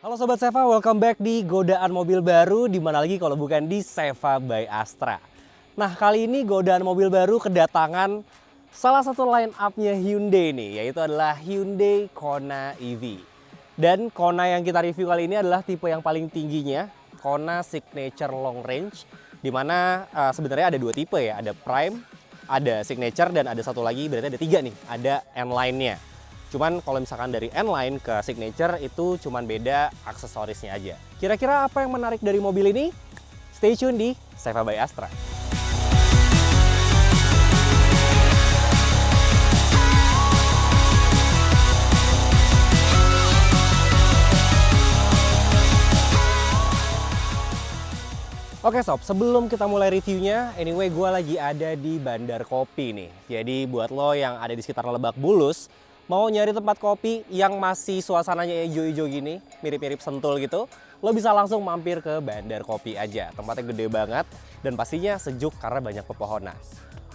Halo Sobat Seva, welcome back di Godaan Mobil Baru, di mana lagi kalau bukan di Seva by Astra. Nah, kali ini Godaan Mobil Baru kedatangan salah satu line up-nya Hyundai nih, yaitu adalah Hyundai Kona EV. Dan Kona yang kita review kali ini adalah tipe yang paling tingginya, Kona Signature Long Range, di mana sebenarnya ada dua tipe ya, ada Prime, ada Signature, dan ada satu lagi, berarti ada tiga nih, ada N-Line-nya. Cuman kalau misalkan dari N-Line ke Signature itu cuman beda aksesorisnya aja. Kira-kira apa yang menarik dari mobil ini? Stay tune di Seva by Astra. Oke sob, sebelum kita mulai reviewnya, anyway gue lagi ada di Bandar Kopi nih. Jadi buat lo yang ada di sekitar Lebak Bulus, mau nyari tempat kopi yang masih suasananya hijau-hijau gini, mirip-mirip Sentul gitu, lo bisa langsung mampir ke Bandar Kopi aja. Tempatnya gede banget dan pastinya sejuk karena banyak pepohonan.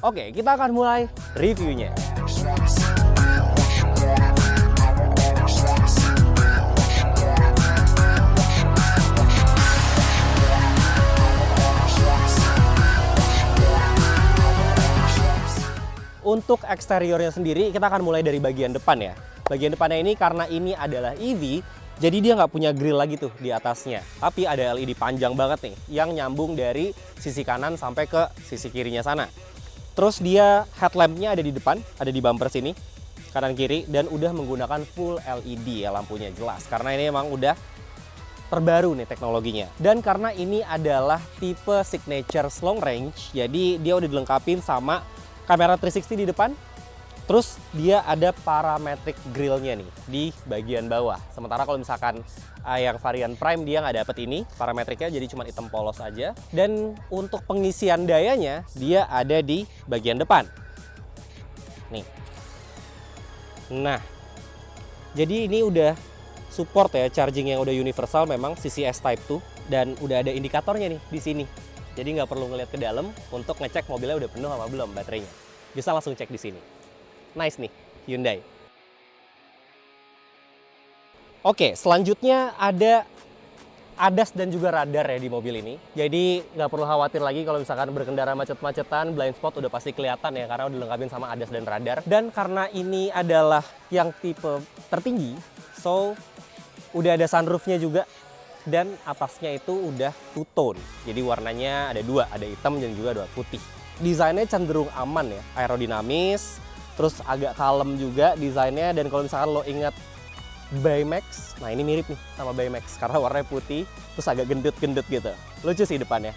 Oke, kita akan mulai reviewnya. Untuk eksteriornya sendiri, kita akan mulai dari bagian depan ya. Bagian depannya ini karena ini adalah EV, jadi dia nggak punya grill lagi tuh di atasnya. Tapi ada LED panjang banget nih, yang nyambung dari sisi kanan sampai ke sisi kirinya sana. Terus dia headlampnya ada di depan, ada di bumper sini, kanan kiri, dan udah menggunakan full LED ya lampunya, jelas. Karena ini emang udah terbaru nih teknologinya. Dan karena ini adalah tipe Signature Long Range, jadi dia udah dilengkapin sama kamera 360 di depan, terus dia ada parametric grillnya nih di bagian bawah. Sementara kalau misalkan yang varian Prime dia nggak dapet ini parametriknya, jadi cuma hitam polos aja. Dan untuk pengisian dayanya dia ada di bagian depan. Nih. Nah, jadi ini udah support ya charging yang udah universal memang CCS Type 2 dan udah ada indikatornya nih di sini. Jadi nggak perlu ngeliat ke dalam untuk ngecek mobilnya udah penuh apa belum baterainya. Bisa langsung cek di sini. Nice nih, Hyundai. Oke, selanjutnya ada ADAS dan juga radar ya di mobil ini. Jadi nggak perlu khawatir lagi kalau misalkan berkendara macet-macetan, blind spot udah pasti kelihatan ya karena udah dilengkapin sama ADAS dan radar. Dan karena ini adalah yang tipe tertinggi, so udah ada sunroofnya juga. Dan atasnya itu udah two-tone, jadi warnanya ada dua, ada hitam dan juga ada putih. Desainnya cenderung aman ya, aerodinamis, terus agak kalem juga desainnya. Dan kalau misalkan lo ingat Baymax, nah ini mirip nih sama Baymax karena warnanya putih, terus agak gendut-gendut gitu. Lucu sih depannya.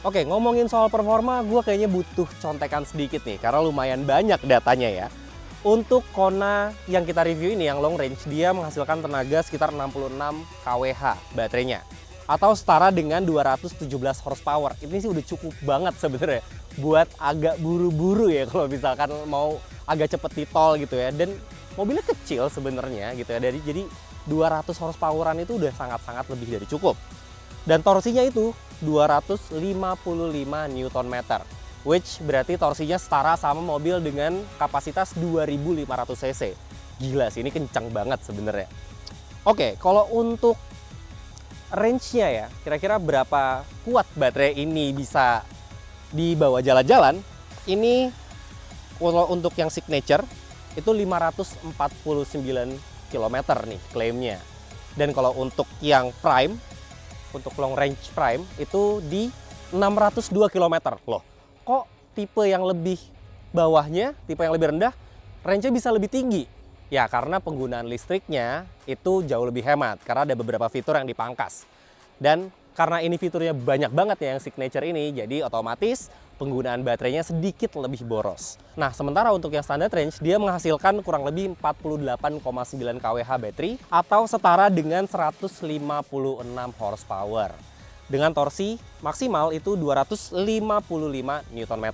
Oke, ngomongin soal performa, gue kayaknya butuh contekan sedikit nih karena lumayan banyak datanya ya. Untuk Kona yang kita review ini, yang long range, dia menghasilkan tenaga sekitar 66 kWh baterainya. Atau setara dengan 217 horsepower. Ini sih udah cukup banget sebenarnya buat agak buru-buru ya kalau misalkan mau agak cepet di tol gitu ya. Dan mobilnya kecil sebenarnya gitu ya. Jadi 200 horsepoweran itu udah sangat-sangat lebih dari cukup. Dan torsinya itu 255 Nm. Which berarti torsinya setara sama mobil dengan kapasitas 2500 cc. Gila sih, ini kencang banget sebenarnya. Oke, kalau untuk range-nya ya, kira-kira berapa kuat baterai ini bisa dibawa jalan-jalan? Ini kalau untuk yang Signature itu 549 km nih klaimnya. Dan kalau untuk yang Prime, untuk long range Prime itu di 602 km loh. Kok tipe yang lebih bawahnya, tipe yang lebih rendah, range-nya bisa lebih tinggi? Ya karena penggunaan listriknya itu jauh lebih hemat, karena ada beberapa fitur yang dipangkas. Dan karena ini fiturnya banyak banget ya yang Signature ini, jadi otomatis penggunaan baterainya sedikit lebih boros. Nah sementara untuk yang standar range, dia menghasilkan kurang lebih 48,9 kWh baterai, atau setara dengan 156 horsepower. Dengan torsi maksimal itu 255 Nm.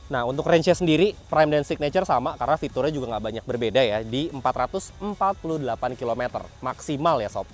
Nah, untuk range-nya sendiri, Prime dan Signature sama karena fiturnya juga nggak banyak berbeda ya, di 448 km maksimal ya sob.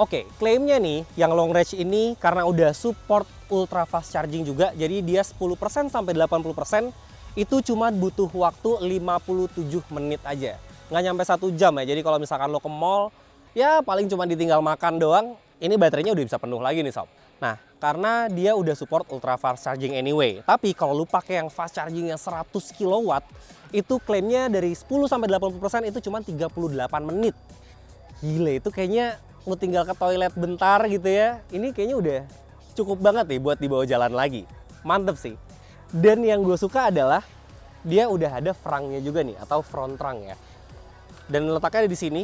Oke, klaimnya nih, yang long range ini karena udah support ultra fast charging juga, jadi dia 10% sampai 80% itu cuma butuh waktu 57 menit aja. Nggak nyampe 1 jam ya, jadi kalau misalkan lo ke mall, ya paling cuma ditinggal makan doang, ini baterainya udah bisa penuh lagi nih sob. Nah, karena dia udah support ultra fast charging anyway. Tapi kalau lu pakai yang fast charging yang 100 kW, itu klaimnya dari 10-80% itu cuma 38 menit. Gile, itu kayaknya lu tinggal ke toilet bentar gitu ya. Ini kayaknya udah cukup banget nih buat dibawa jalan lagi. Mantep sih. Dan yang gue suka adalah dia udah ada frangnya juga nih, atau front trunk ya. Dan letaknya di sini.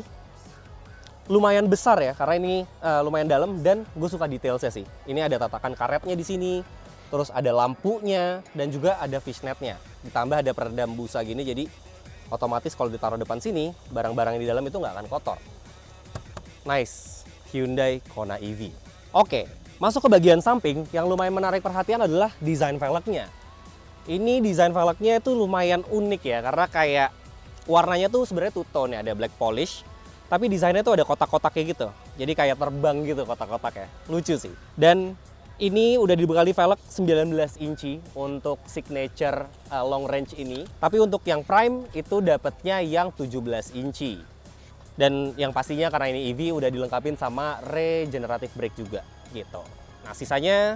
Lumayan besar ya, karena ini lumayan dalam dan gue suka detailnya sih. Ini ada tatakan karetnya di sini, terus ada lampunya dan juga ada fishnetnya. Ditambah ada peredam busa gini, jadi otomatis kalau ditaruh depan sini, barang-barang di dalam itu nggak akan kotor. Nice, Hyundai Kona EV. Oke, masuk ke bagian samping yang lumayan menarik perhatian adalah desain velgnya. Ini desain velgnya itu lumayan unik ya, karena kayak warnanya tuh sebenarnya two tone ya, ada black polish. Tapi desainnya tuh ada kotak-kotaknya gitu. Jadi kayak terbang gitu kotak-kotaknya. Lucu sih. Dan ini udah dibekali velg 19 inci untuk signature long range ini. Tapi untuk yang prime itu dapatnya yang 17 inci. Dan yang pastinya karena ini EV udah dilengkapin sama regenerative brake juga gitu. Nah, sisanya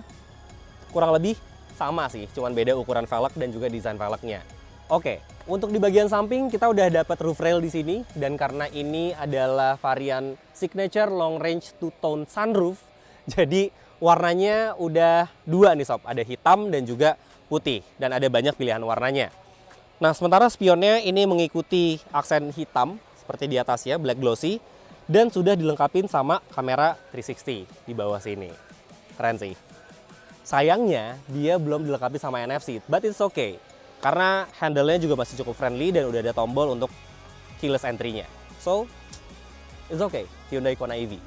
kurang lebih sama sih, cuman beda ukuran velg dan juga desain velgnya. Oke, untuk di bagian samping kita udah dapat roof rail di sini, dan karena ini adalah varian signature long range two tone sunroof, jadi warnanya udah dua nih sob, ada hitam dan juga putih, dan ada banyak pilihan warnanya. Nah, sementara spionnya ini mengikuti aksen hitam seperti di atas ya, black glossy, dan sudah dilengkapi sama kamera 360 di bawah sini. Keren sih. Sayangnya dia belum dilengkapi sama NFC, but it's okay. Karena handle-nya juga masih cukup friendly dan udah ada tombol untuk keyless entry-nya. So, it's okay, Hyundai Kona EV.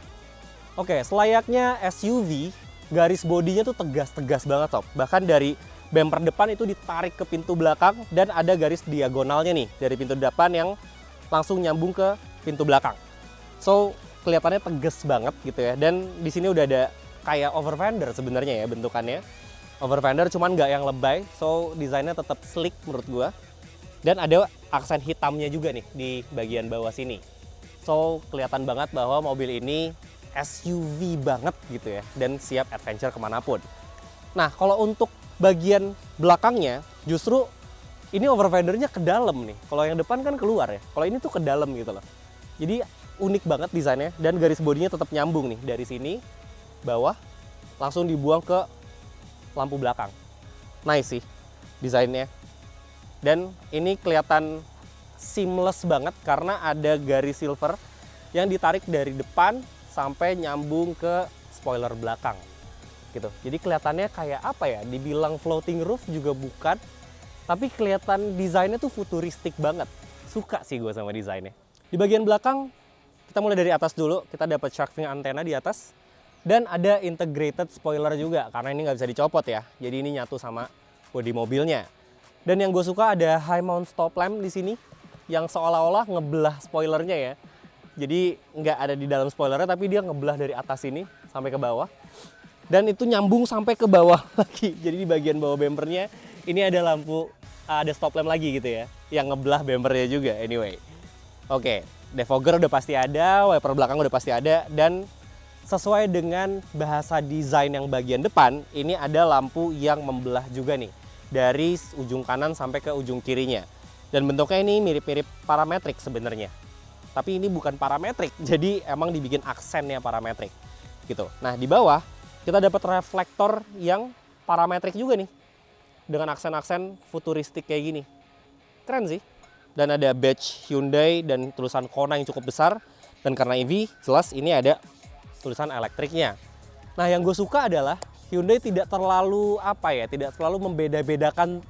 Oke, selayaknya SUV, garis bodinya tuh tegas-tegas banget sob. Bahkan dari bumper depan itu ditarik ke pintu belakang dan ada garis diagonalnya nih dari pintu depan yang langsung nyambung ke pintu belakang. So, kelihatannya tegas banget gitu ya. Dan di sini udah ada kayak over fender sebenarnya ya bentukannya. Over fender cuman nggak yang lebay, so desainnya tetap sleek menurut gua. Dan ada aksen hitamnya juga nih di bagian bawah sini. So kelihatan banget bahwa mobil ini SUV banget gitu ya, dan siap adventure kemanapun. Nah, kalau untuk bagian belakangnya justru ini over fendernya ke dalam nih. Kalau yang depan kan keluar ya, kalau ini tuh ke dalam gitu loh. Jadi unik banget desainnya, dan garis bodinya tetap nyambung nih dari sini bawah langsung dibuang ke lampu belakang. Nice sih desainnya. Dan ini kelihatan seamless banget karena ada garis silver yang ditarik dari depan sampai nyambung ke spoiler belakang gitu. Jadi kelihatannya kayak apa ya, dibilang floating roof juga bukan, tapi kelihatan desainnya tuh futuristik banget. Suka sih gue sama desainnya. Di bagian belakang kita mulai dari atas dulu. Kita dapat shark fin antena di atas. Dan ada integrated spoiler juga, karena ini nggak bisa dicopot ya. Jadi ini nyatu sama bodi mobilnya. Dan yang gue suka ada high mount stop lamp di sini, yang seolah-olah ngebelah spoilernya ya. Jadi nggak ada di dalam spoilernya, tapi dia ngebelah dari atas sini sampai ke bawah. Dan itu nyambung sampai ke bawah lagi. Jadi di bagian bawah bumpernya, ini ada lampu, ada stop lamp lagi gitu ya, yang ngebelah bumpernya juga anyway. Oke, defogger udah pasti ada, wiper belakang udah pasti ada, dan sesuai dengan bahasa desain yang bagian depan, ini ada lampu yang membelah juga nih, dari ujung kanan sampai ke ujung kirinya. Dan bentuknya ini mirip-mirip parametrik sebenarnya. Tapi ini bukan parametrik, jadi emang dibikin aksennya parametrik gitu. Nah, di bawah kita dapat reflektor yang parametrik juga nih, dengan aksen-aksen futuristik kayak gini. Keren sih. Dan ada badge Hyundai dan tulisan Kona yang cukup besar. Dan karena EV, jelas ini ada tulisan elektriknya. Nah, yang gue suka adalah Hyundai tidak terlalu tidak terlalu membeda-bedakan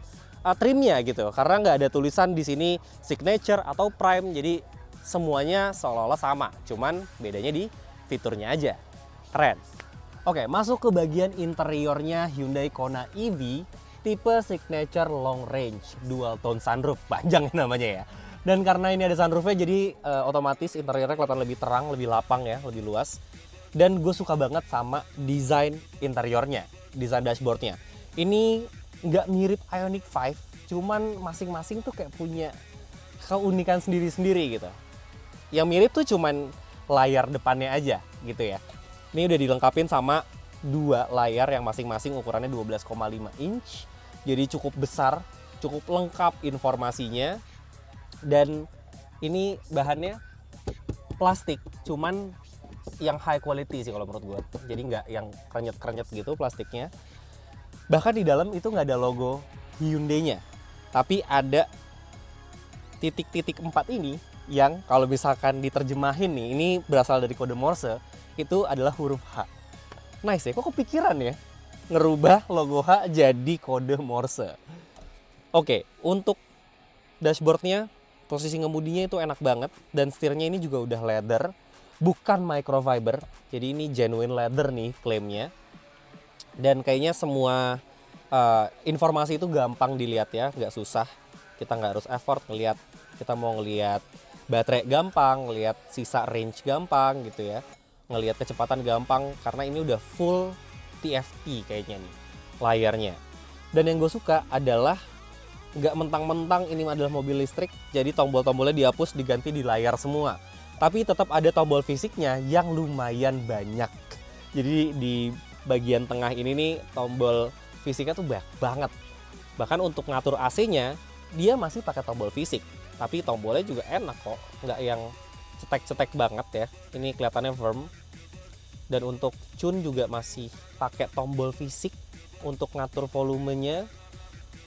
trimnya gitu, karena nggak ada tulisan di sini signature atau prime, jadi semuanya seolah-olah sama, cuman bedanya di fiturnya aja. Keren. Oke, masuk ke bagian interiornya Hyundai Kona EV tipe signature long range dual tone sunroof, panjang namanya ya. Dan karena ini ada sunroofnya, jadi otomatis interiornya kelihatan lebih terang, lebih lapang ya, lebih luas. Dan gue suka banget sama desain interiornya, desain dashboardnya. Ini nggak mirip Ioniq 5, cuman masing-masing tuh kayak punya keunikan sendiri-sendiri gitu. Yang mirip tuh cuman layar depannya aja gitu ya. Ini udah dilengkapin sama 2 layar yang masing-masing ukurannya 12,5 inch. Jadi cukup besar, cukup lengkap informasinya. Dan ini bahannya plastik, cuman yang high quality sih kalau menurut gue. Jadi nggak yang krenyet-krenyet gitu plastiknya. Bahkan di dalam itu nggak ada logo Hyundai-nya. Tapi ada titik-titik 4 ini yang kalau misalkan diterjemahin nih, ini berasal dari kode Morse, itu adalah huruf H. Nice ya, kok kepikiran ya ngerubah logo H jadi kode Morse. Oke, untuk dashboardnya, posisi ngemudinya itu enak banget. Dan setirnya ini juga udah leather, bukan microfiber. Jadi ini genuine leather nih klaimnya. Dan kayaknya semua informasi itu gampang dilihat ya, nggak susah. Kita nggak harus effort ngelihat, kita mau ngelihat baterai gampang, ngelihat sisa range gampang gitu ya. Ngelihat kecepatan gampang karena ini udah full TFT kayaknya nih layarnya. Dan yang gue suka adalah nggak mentang-mentang ini adalah mobil listrik jadi tombol-tombolnya dihapus diganti di layar semua, tapi tetap ada tombol fisiknya yang lumayan banyak. Jadi di bagian tengah ini nih tombol fisiknya tuh banyak banget. Bahkan untuk ngatur AC-nya dia masih pakai tombol fisik, tapi tombolnya juga enak kok, nggak yang cetek-cetek banget ya. Ini kelihatannya firm. Dan untuk tune juga masih pakai tombol fisik untuk ngatur volumenya.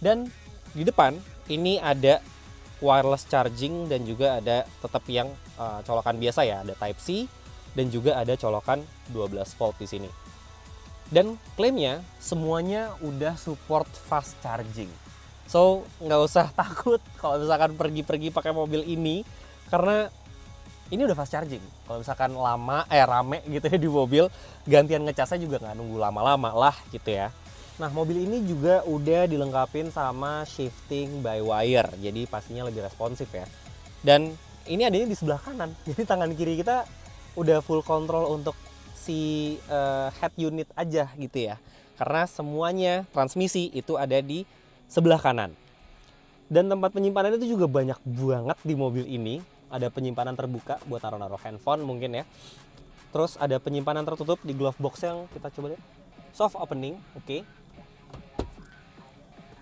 Dan di depan ini ada wireless charging dan juga ada tetap yang colokan biasa ya, ada Type C dan juga ada colokan 12 volt di sini. Dan klaimnya semuanya udah support fast charging. So nggak usah takut kalau misalkan pergi-pergi pakai mobil ini, karena ini udah fast charging. Kalau misalkan rame gitu ya di mobil, gantian ngecasnya juga nggak nunggu lama-lama lah gitu ya. Nah, mobil ini juga udah dilengkapin sama shifting by wire, jadi pastinya lebih responsif ya. Dan ini adanya di sebelah kanan, jadi tangan kiri kita udah full control untuk si head unit aja gitu ya. Karena semuanya transmisi itu ada di sebelah kanan. Dan tempat penyimpanan itu juga banyak banget di mobil ini. Ada penyimpanan terbuka buat naruh-naruh handphone mungkin ya. Terus ada penyimpanan tertutup di glove box yang kita coba lihat. Soft opening, oke.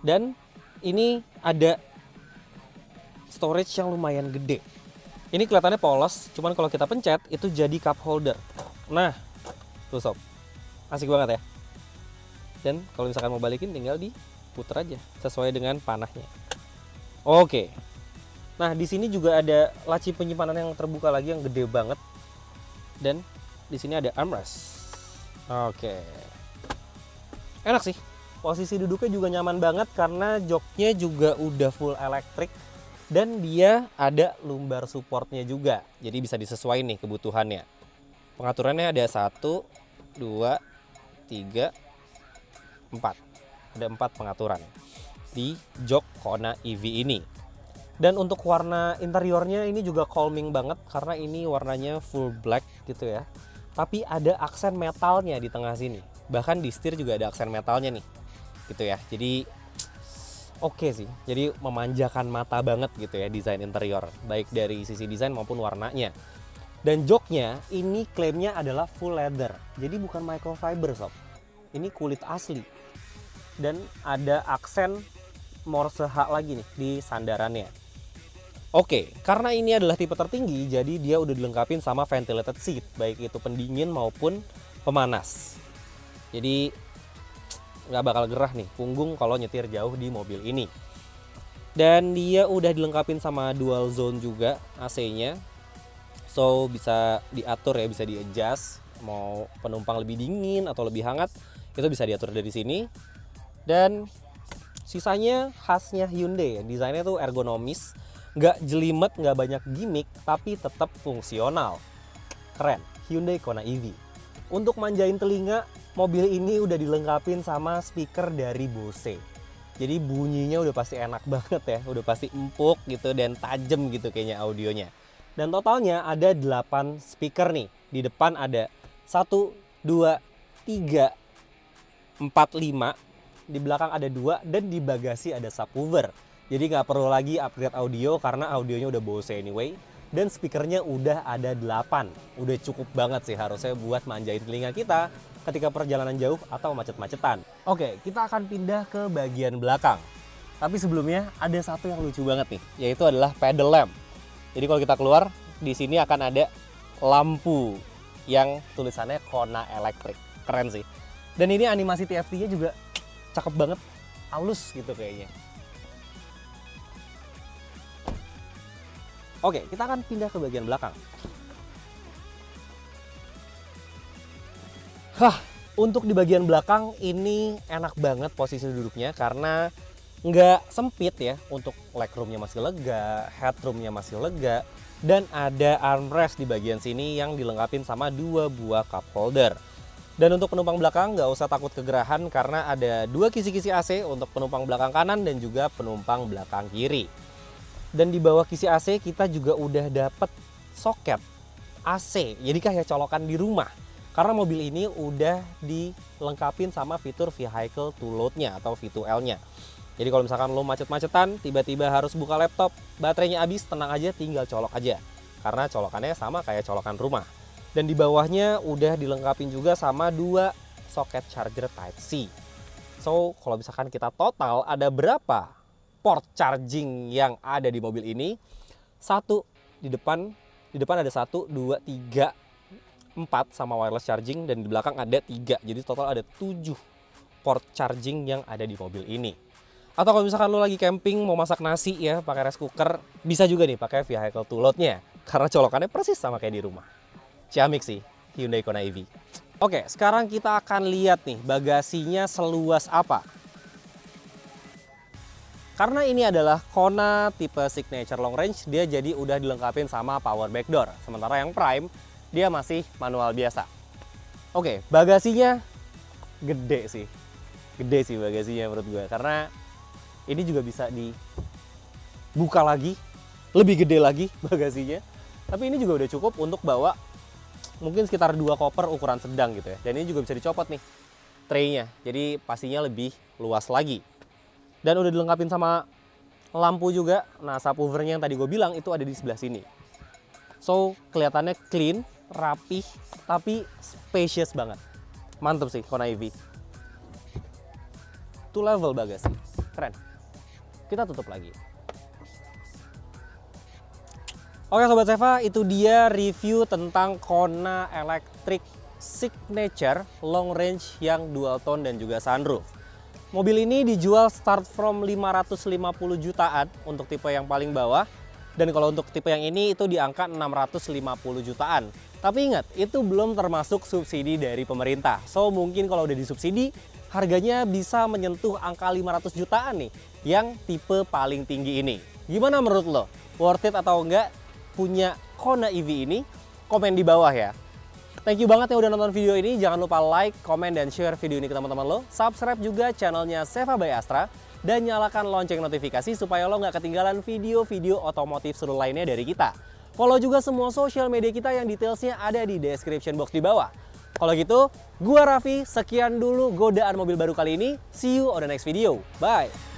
Dan ini ada storage yang lumayan gede. Ini kelihatannya polos, cuman kalau kita pencet itu jadi cup holder. Nah, tuh sob, asik banget ya. Dan kalau misalkan mau balikin tinggal diputer aja sesuai dengan panahnya. Oke. Nah, di sini juga ada laci penyimpanan yang terbuka lagi yang gede banget. Dan di sini ada armrest. Oke. Enak sih. Posisi duduknya juga nyaman banget karena joknya juga udah full elektrik dan dia ada lumbar supportnya juga. Jadi bisa disesuaikan nih kebutuhannya. Pengaturannya ada 1, 2, 3, 4. Ada 4 pengaturan di jok Kona EV ini. Dan untuk warna interiornya ini juga calming banget karena ini warnanya full black gitu ya. Tapi ada aksen metalnya di tengah sini. Bahkan di setir juga ada aksen metalnya nih. Gitu ya. Jadi oke sih. Jadi memanjakan mata banget gitu ya desain interior. Baik dari sisi desain maupun warnanya. Dan joknya ini klaimnya adalah full leather. Jadi bukan microfiber sob. Ini kulit asli. Dan ada aksen Morse H lagi nih di sandarannya. Oke, karena ini adalah tipe tertinggi, jadi dia udah dilengkapin sama ventilated seat, baik itu pendingin maupun pemanas. Jadi nggak bakal gerah nih punggung kalau nyetir jauh di mobil ini. Dan dia udah dilengkapin sama dual zone juga AC-nya. So bisa diatur ya, bisa di-adjust. Mau penumpang lebih dingin atau lebih hangat, itu bisa diatur dari sini. Dan sisanya khasnya Hyundai ya, desainnya tuh ergonomis. Nggak jelimet, nggak banyak gimmick, tapi tetap fungsional. Keren, Hyundai Kona EV. Untuk manjain telinga, mobil ini udah dilengkapin sama speaker dari Bose. Jadi bunyinya udah pasti enak banget ya, udah pasti empuk gitu dan tajam gitu kayaknya audionya. Dan totalnya ada 8 speaker nih. Di depan ada 1, 2, 3, 4, 5. Di belakang ada 2 dan di bagasi ada subwoofer. Jadi nggak perlu lagi upgrade audio karena audionya udah Bose anyway. dan speakernya udah ada 8. Udah cukup banget sih harusnya buat manjain telinga kita ketika perjalanan jauh atau macet-macetan. Oke, kita akan pindah ke bagian belakang. Tapi sebelumnya ada satu yang lucu banget nih, yaitu adalah pedal lamp. Jadi kalau kita keluar, di sini akan ada lampu yang tulisannya Kona Electric. Keren sih. Dan ini animasi TFT-nya juga cakep banget, halus gitu kayaknya. Oke, kita akan pindah ke bagian belakang. Untuk di bagian belakang ini enak banget posisi duduknya karena nggak sempit ya, untuk legroomnya masih lega, headroomnya masih lega, dan ada armrest di bagian sini yang dilengkapin sama 2 buah cup holder. Dan untuk penumpang belakang nggak usah takut kegerahan karena ada 2 kisi-kisi AC untuk penumpang belakang kanan dan juga penumpang belakang kiri. Dan di bawah kisi AC kita juga udah dapet soket AC, jadi kayak colokan di rumah. Karena mobil ini udah dilengkapin sama fitur vehicle to load-nya atau V2L-nya. Jadi kalau misalkan lo macet-macetan, tiba-tiba harus buka laptop, baterainya habis, tenang aja, tinggal colok aja. Karena colokannya sama kayak colokan rumah. Dan di bawahnya udah dilengkapin juga sama 2 soket charger Type-C. So, kalau misalkan kita total ada berapa port charging yang ada di mobil ini? 1 di depan ada 1, 2, 3, 4 sama wireless charging, dan di belakang ada 3. Jadi total ada 7 port charging yang ada di mobil ini. Atau kalau misalkan lo lagi camping mau masak nasi ya pakai rice cooker, bisa juga nih pakai vehicle to load-nya karena colokannya persis sama kayak di rumah. Ciamik sih Hyundai Kona EV. Oke, sekarang kita akan lihat nih bagasinya seluas apa. Karena ini adalah Kona tipe Signature Long Range, dia jadi udah dilengkapin sama power back door. Sementara yang Prime dia masih manual biasa. Oke, bagasinya gede sih. Gede sih bagasinya menurut gue, karena ini juga bisa dibuka lagi, lebih gede lagi bagasinya. Tapi ini juga udah cukup untuk bawa mungkin sekitar 2 koper ukuran sedang gitu ya. Dan ini juga bisa dicopot nih tray-nya, jadi pastinya lebih luas lagi. Dan udah dilengkapin sama lampu juga. Nah, subwoofernya yang tadi gue bilang itu ada di sebelah sini. So, kelihatannya clean, rapih, tapi spacious banget. Mantep sih Kona EV. 2 level bagasi, keren. Kita tutup lagi. Oke Sobat Seva, itu dia review tentang Kona Electric Signature Long Range yang dual tone dan juga sunroof. Mobil ini dijual start from 550 jutaan untuk tipe yang paling bawah. Dan kalau untuk tipe yang ini itu di angka 650 jutaan. Tapi ingat, itu belum termasuk subsidi dari pemerintah. So mungkin kalau udah disubsidi, harganya bisa menyentuh angka 500 jutaan nih, yang tipe paling tinggi ini. Gimana menurut lo? Worth it atau enggak punya Kona EV ini? Komen di bawah ya. Thank you banget yang udah nonton video ini. Jangan lupa like, komen, dan share video ini ke teman-teman lo. Subscribe juga channelnya Seva by Astra. Dan nyalakan lonceng notifikasi supaya lo nggak ketinggalan video-video otomotif seru lainnya dari kita. Follow juga semua sosial media kita yang detailsnya ada di description box di bawah. Kalau gitu, gua Raffi, sekian dulu godaan mobil baru kali ini. See you on the next video. Bye!